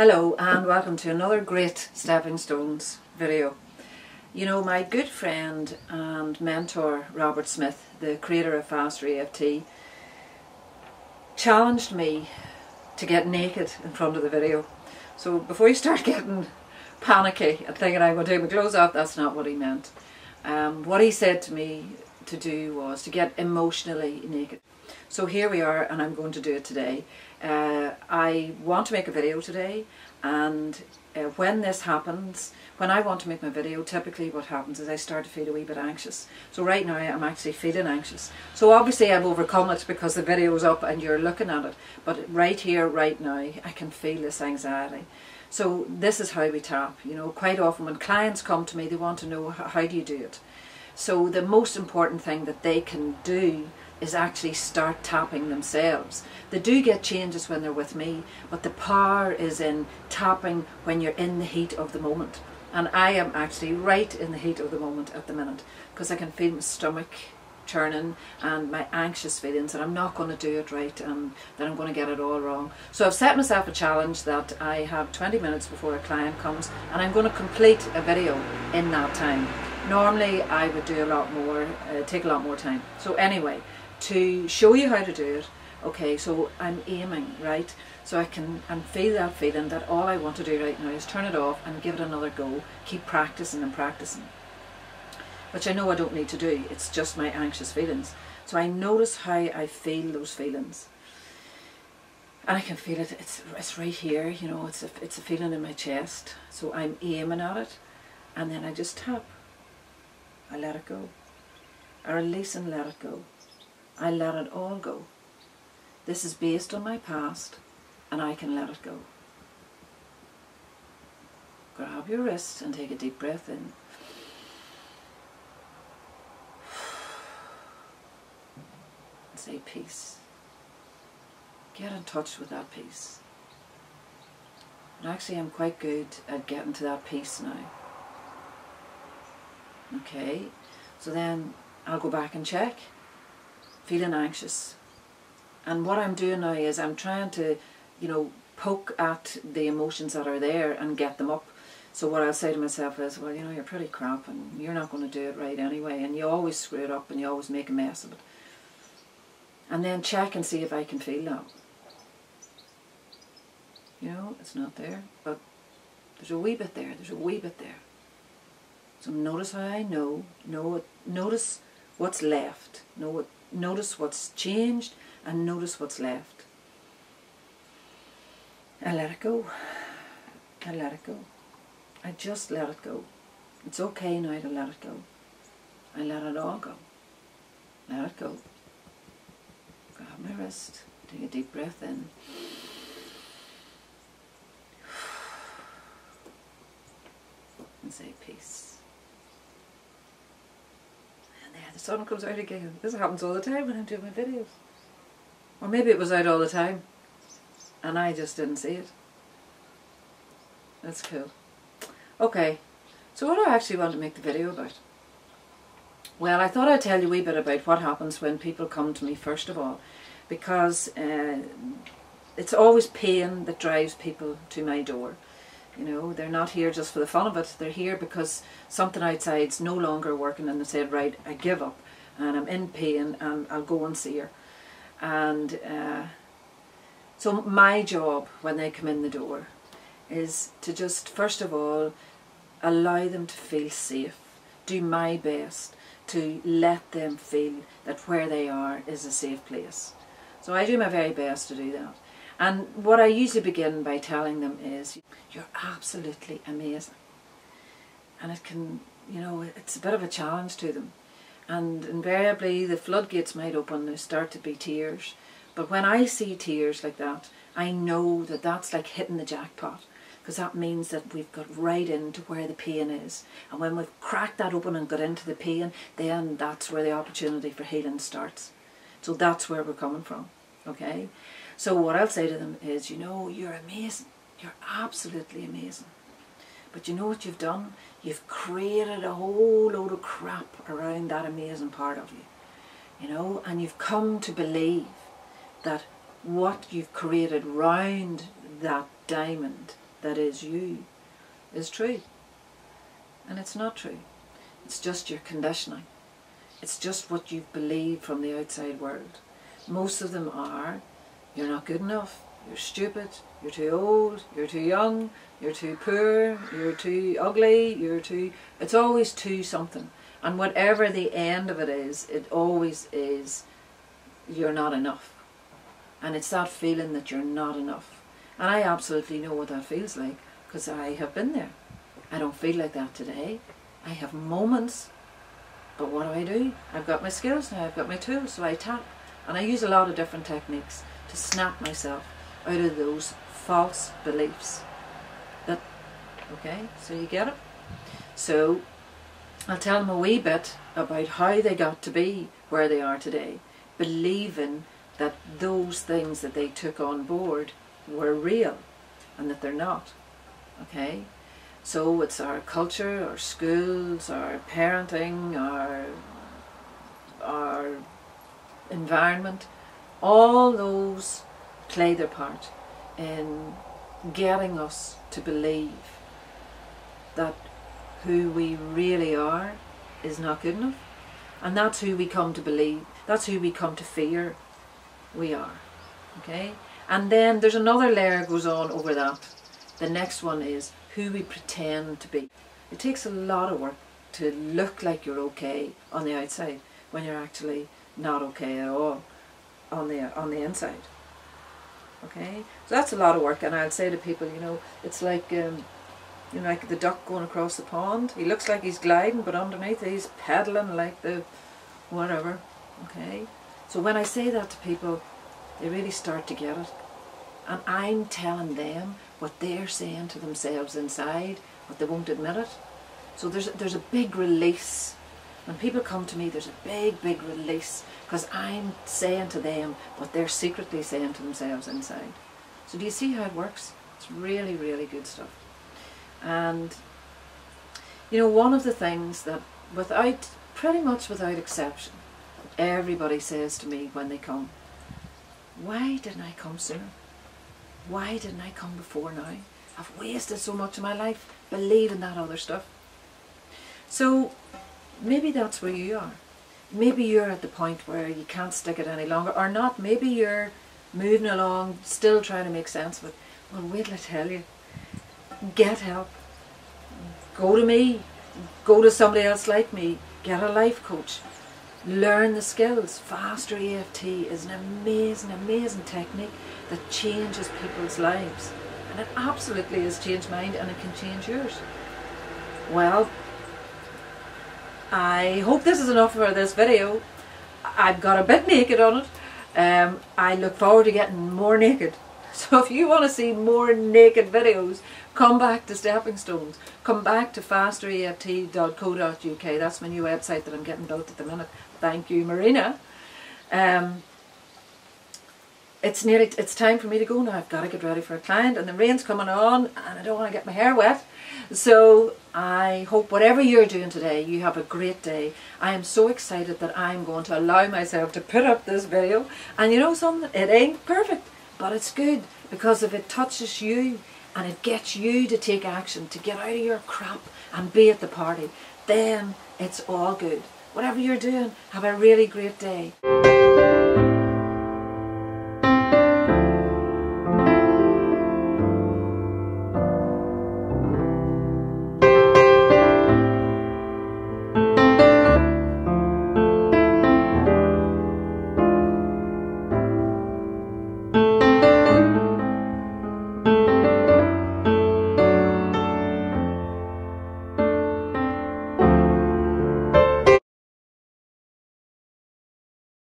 Hello and welcome to another great Stepping Stones video. You know, my good friend and mentor Robert Smith, the creator of Faster EFT, challenged me to get naked in front of the video. So before you start getting panicky and thinking I'm going to take my clothes off, that's not what he meant. What he said to me to do was to get emotionally naked. So here we are, and I'm going to do it today. I want to make a video today, and when this happens, when I want to make my video, typically what happens is I start to feel a wee bit anxious. So right now I'm actually feeling anxious. So obviously I've overcome it because the video is up and you're looking at it. But right here, right now, I can feel this anxiety. So this is how we tap. You know, quite often when clients come to me, they want to know how do you do it. So the most important thing that they can do is actually start tapping themselves. They do get changes when they're with me, but the power is in tapping when you're in the heat of the moment. And I am actually right in the heat of the moment at the minute, because I can feel my stomach churning and my anxious feelings, and I'm not going to do it right and that I'm going to get it all wrong. So I've set myself a challenge that I have 20 minutes before a client comes, and I'm going to complete a video in that time. Normally I would do a lot more, take a lot more time. So anyway, to show you how to do it, okay, so I'm aiming, right? So I can feel that feeling that all I want to do right now is turn it off and give it another go, keep practicing and practicing. Which I know I don't need to do, it's just my anxious feelings. So I notice how I feel those feelings. And I can feel it, it's right here, you know, it's a feeling in my chest. So I'm aiming at it, and then I just tap. I let it go. I release and let it go. I let it all go. This is based on my past, and I can let it go. Grab your wrist and take a deep breath in. And say peace. Get in touch with that peace. And actually I'm quite good at getting to that peace now. Okay, so then I'll go back and check. Feeling anxious. And what I'm doing now is I'm trying to, you know, poke at the emotions that are there and get them up. So what I'll say to myself is, well, you know, you're pretty crap and you're not going to do it right anyway, and you always screw it up and you always make a mess of it. And then check and see if I can feel that. You know, it's not there, but there's a wee bit there, there's a wee bit there. So notice how I notice what's left, notice what's changed, and notice what's left. I let it go. I let it go. I just let it go. It's okay now to let it go. I let it all go. Let it go. Grab my wrist. Take a deep breath in. And say peace. And there the sun comes out again. This happens all the time when I'm doing my videos. Or maybe it was out all the time and I just didn't see it. That's cool. Okay, so what do I actually want to make the video about? Well, I thought I'd tell you a wee bit about what happens when people come to me first of all, because it's always pain that drives people to my door. You know, they're not here just for the fun of it, they're here because something outside's no longer working and they said, right, I give up and I'm in pain and I'll go and see her. And so my job when they come in the door is to just first of all allow them to feel safe, do my best to let them feel that where they are is a safe place. So I do my very best to do that. And what I usually begin by telling them is, you're absolutely amazing. And it can, you know, it's a bit of a challenge to them. And invariably the floodgates might open, there start to be tears. But when I see tears like that, I know that that's like hitting the jackpot. Because that means that we've got right into where the pain is. And when we've cracked that open and got into the pain, then that's where the opportunity for healing starts. So that's where we're coming from, okay? So what I'll say to them is, you know, you're amazing. You're absolutely amazing. But you know what you've done? You've created a whole load of crap around that amazing part of you. You know, and you've come to believe that what you've created round that diamond, that is you is true. And it's not true. It's just your conditioning. It's just what you've believed from the outside world. Most of them are, you're not good enough, you're stupid, you're too old, you're too young, you're too poor, you're too ugly, it's always too something. And whatever the end of it is, it always is, you're not enough. And it's that feeling that you're not enough. And I absolutely know what that feels like, because I have been there. I don't feel like that today. I have moments, but what do? I've got my skills now, I've got my tools, so I tap. And I use a lot of different techniques to snap myself out of those false beliefs. Okay, so you get it? So I'll tell them a wee bit about how they got to be where they are today, believing that those things that they took on board were real and that they're not. Okay? So it's our culture, our schools, our parenting, our environment, all those play their part in getting us to believe that who we really are is not good enough. And that's who we come to believe, that's who we come to fear we are. Okay? And then there's another layer goes on over that. The next one is who we pretend to be. It takes a lot of work to look like you're okay on the outside when you're actually not okay at all on the inside. Okay? So that's a lot of work, and I'll say to people, you know, it's like like the duck going across the pond. He looks like he's gliding, but underneath he's pedaling like the whatever. Okay? So when I say that to people, they really start to get it. And I'm telling them what they're saying to themselves inside, but they won't admit it. So there's a big release. When people come to me, there's a big release, because I'm saying to them what they're secretly saying to themselves inside. So do you see how it works? It's really, really good stuff. And you know, one of the things that pretty much without exception, everybody says to me when they come, why didn't I come sooner? Why didn't I come before now? I've wasted so much of my life believing that other stuff. So maybe that's where you are. Maybe you're at the point where you can't stick it any longer, or not. Maybe you're moving along, still trying to make sense of it. Well, wait till I tell you. Get help. Go to me. Go to somebody else like me. Get a life coach. Learn the skills. Faster EFT is an amazing, amazing technique that changes people's lives. And it absolutely has changed mine, and it can change yours. Well, I hope this is enough for this video. I've got a bit naked on it. I look forward to getting more naked. So if you want to see more naked videos, come back to Stepping Stones. Come back to fastereft.co.uk. That's my new website that I'm getting built at the minute. Thank you, Marina. It's time for me to go now. I've got to get ready for a client, and the rain's coming on, and I don't want to get my hair wet. So I hope whatever you're doing today, you have a great day. I am so excited that I'm going to allow myself to put up this video. And you know something? It ain't perfect, but it's good, because if it touches you and it gets you to take action, to get out of your crap and be at the party, then it's all good. Whatever you're doing, have a really great day.